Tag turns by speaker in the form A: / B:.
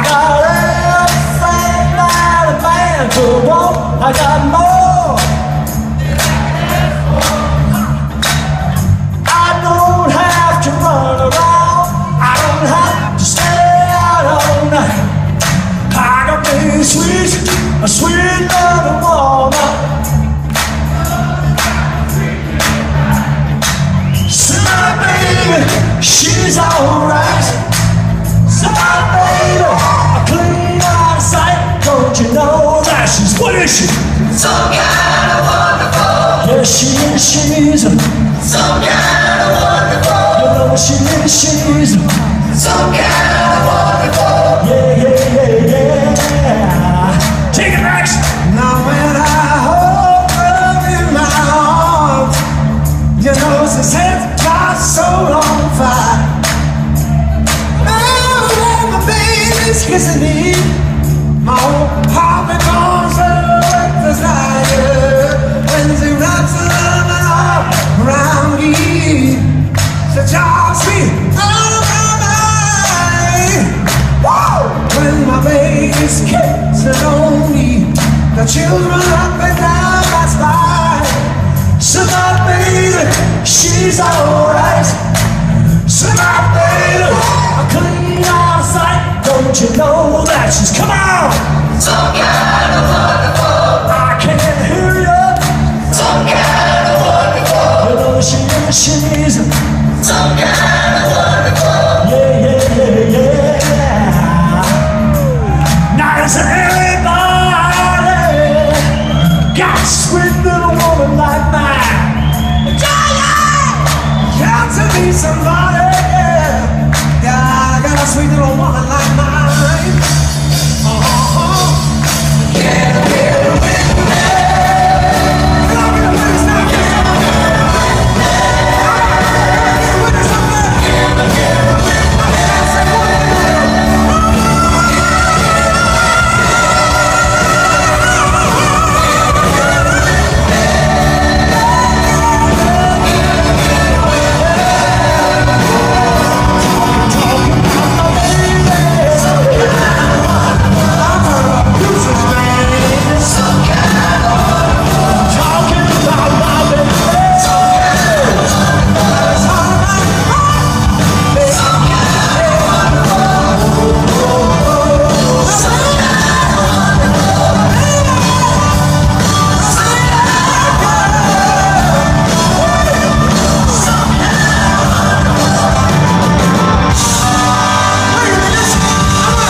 A: got everything that a man could want. I got more. I don't have to run around. I don't have to stay out all night. I got me sweet, a sweet loving woman. See my baby, she's alright. See my baby, a clean out of sight. Don't you know that she's, what is she?
B: Some kind of wonderful.
A: Yes, she is, she's
B: some kind of wonderful.
A: You know she is, she's
B: some kind of wonderful.
A: yeah, yeah, yeah, yeah. Take it, Max.
C: Now when I hold her in my arms, you know she sets my soul on fire. Now when my baby's kissing me, my whole heart becomes with desire. When she wraps her arm around me, she drives me out of my mind. Woo! When my baby's kissing on me, the children up and down my spine. So my baby, she's alright. So my baby, a clean out of sight. Don't you know that she's, come on!
B: Some kind